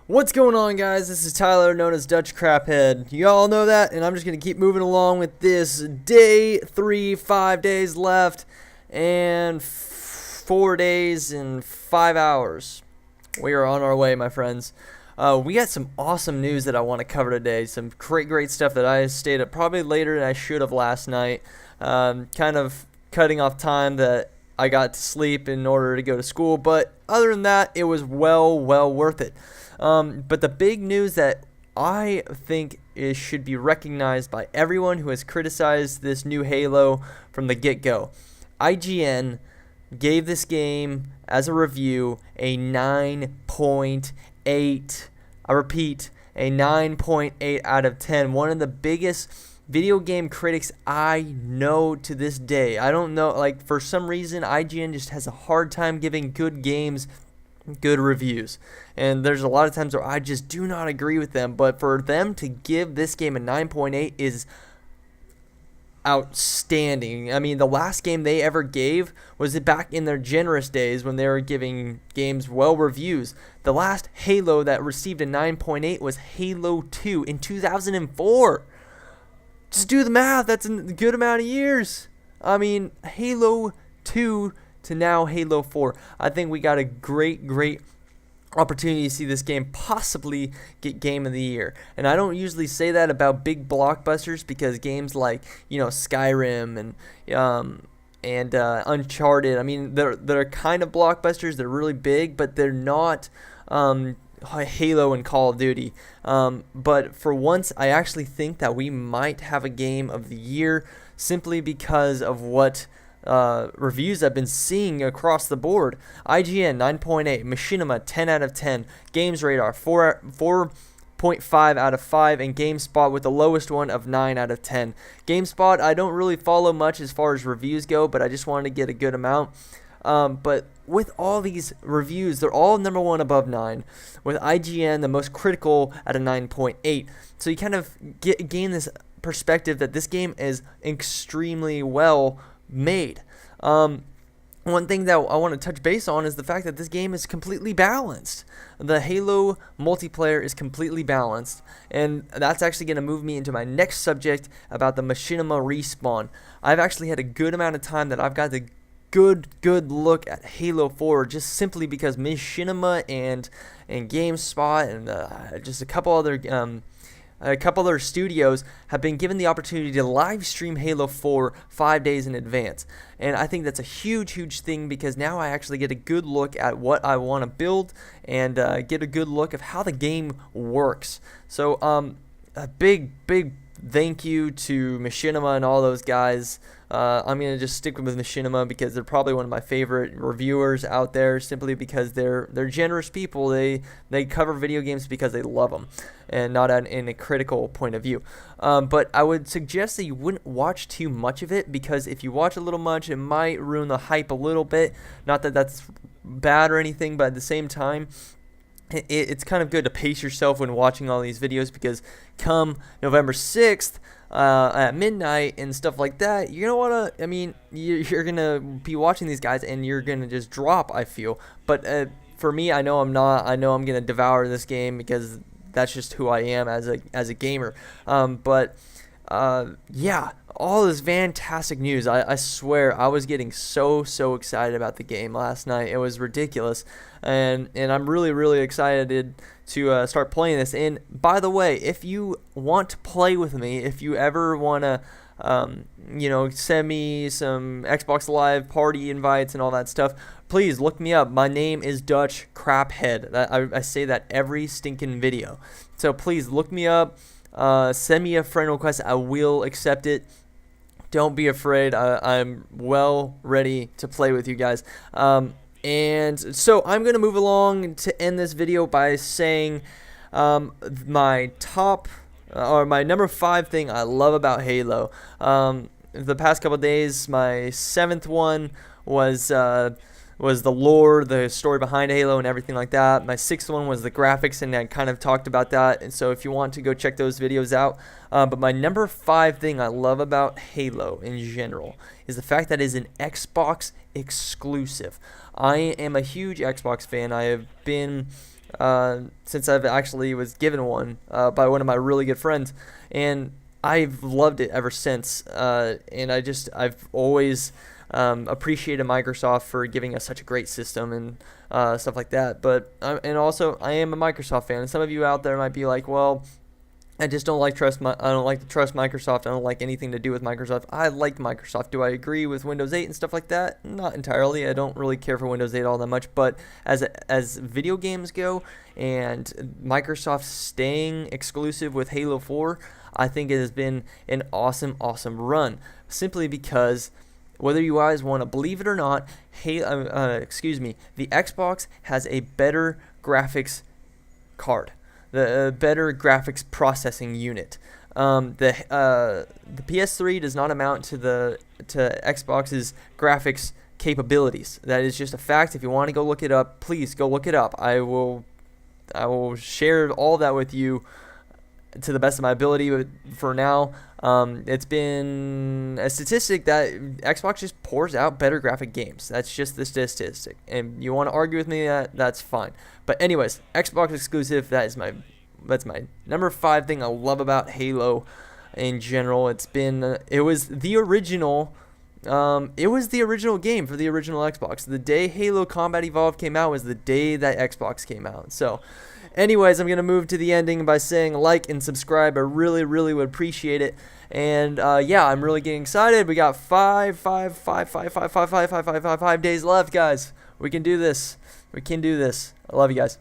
What's going on, guys? This is Tyler, known as Dutch Craphead. You all know that, and I'm just going to keep moving along with this. Day 3, 5 days left, and 4 days and 5 hours. We are on our way, my friends. We got some awesome news that I want to cover today. Some great stuff that I stayed up probably later than I should have last night. Kind of cutting off time that I got to sleep in order to go to school, but other than that, it was well worth it. But the big news that I think should be recognized by everyone who has criticized this new Halo from the get-go. IGN gave this game, as a review, a 9.8. I repeat, a 9.8 out of 10. One of the biggest video game critics I know to this day. I don't know, like, for some reason, IGN just has a hard time giving good games good reviews, and there's a lot of times where I just do not agree with them, but for them to give this game a 9.8 is outstanding. I mean, the last game they ever gave was back in their generous days when they were giving games well reviews. The last Halo that received a 9.8 was Halo 2 in 2004. Just do the math, that's a good amount of years. I mean, Halo 2 to now Halo 4. I think we got a great opportunity to see this game possibly get Game of the Year. And I don't usually say that about big blockbusters, because games like, Skyrim and Uncharted, I mean, they're kind of blockbusters. They're really big, but they're not Halo and Call of Duty. But for once, I actually think that we might have a Game of the Year, simply because of what reviews I've been seeing across the board. IGN 9.8, Machinima 10 out of 10, GamesRadar 4.5 out of 5, and GameSpot with the lowest one of 9 out of 10. GameSpot I don't really follow much as far as reviews go, but I just wanted to get a good amount. But with all these reviews, they're all number one above 9, with IGN the most critical at a 9.8. So you kind of gain this perspective that this game is extremely well made. One thing that I want to touch base on is the fact that this game is completely balanced. The Halo multiplayer is completely balanced, and that's actually going to move me into my next subject about the Machinima respawn. I've actually had a good amount of time that I've got the good look at Halo 4, just simply because Machinima and GameSpot and just a couple other studios have been given the opportunity to live stream Halo 4 5 days in advance. And I think that's a huge thing, because now I actually get a good look at what I want to build, and get a good look of how the game works. So a big thank you to Machinima and all those guys. I'm going to just stick with Machinima because they're probably one of my favorite reviewers out there, simply because they're generous people. They cover video games because they love them, and not in a critical point of view. But I would suggest that you wouldn't watch too much of it, because if you watch a little much, it might ruin the hype a little bit. Not that that's bad or anything, but at the same time, it's kind of good to pace yourself when watching all these videos, because come November 6th at midnight and stuff like that, you're going to want to, I mean, you're going to be watching these guys and you're going to just drop, I feel. But for me, I know I'm not. I know I'm going to devour this game, because that's just who I am as a gamer. Yeah, all this fantastic news. I swear I was getting so excited about the game last night. It was ridiculous, and I'm really excited to start playing this. And by the way, if you want to play with me, if you ever want to send me some Xbox Live party invites and all that stuff, please look me up. My name is Dutch Craphead. I say that every stinking video. So please look me up. Send me a friend request. I will accept it. Don't be afraid. I'm well ready to play with you guys. And so I'm going to move along to end this video by saying my top, or my number 5 thing I love about Halo. The past couple days, my 7th one was the lore, the story behind Halo and everything like that. My 6th one was the graphics, and I kind of talked about that. And so if you want to go check those videos out. But my number 5 thing I love about Halo in general is the fact that it is an Xbox exclusive. I am a huge Xbox fan. I have been since I've actually was given one by one of my really good friends, and I've loved it ever since. And I've always appreciated Microsoft for giving us such a great system and stuff like that. But and also I am a Microsoft fan, and some of you out there might be like, well, I just don't like I don't like to trust Microsoft. I don't like anything to do with Microsoft. I like Microsoft. Do I agree with Windows 8 and stuff like that? Not entirely. I don't really care for Windows 8 all that much. But as video games go, and Microsoft staying exclusive with Halo 4, I think it has been an awesome run. Simply because, whether you guys want to believe it or not, the Xbox has a better graphics card, the better graphics processing unit. The PS3 does not amount to Xbox's graphics capabilities. That is just a fact. If you want to go look it up, please go look it up. I will share all that with you to the best of my ability. But for now, it's been a statistic that Xbox just pours out better graphic games. That's just the statistic. And you want to argue with me, that's fine. But anyways, Xbox exclusive, that's my number 5 thing I love about Halo in general. It was the original game for the original Xbox. The day Halo Combat Evolved came out was the day that Xbox came out. So anyways, I'm going to move to the ending by saying like and subscribe. I really, really would appreciate it. And I'm really getting excited. We got 5 days left, guys. We can do this. I love you guys.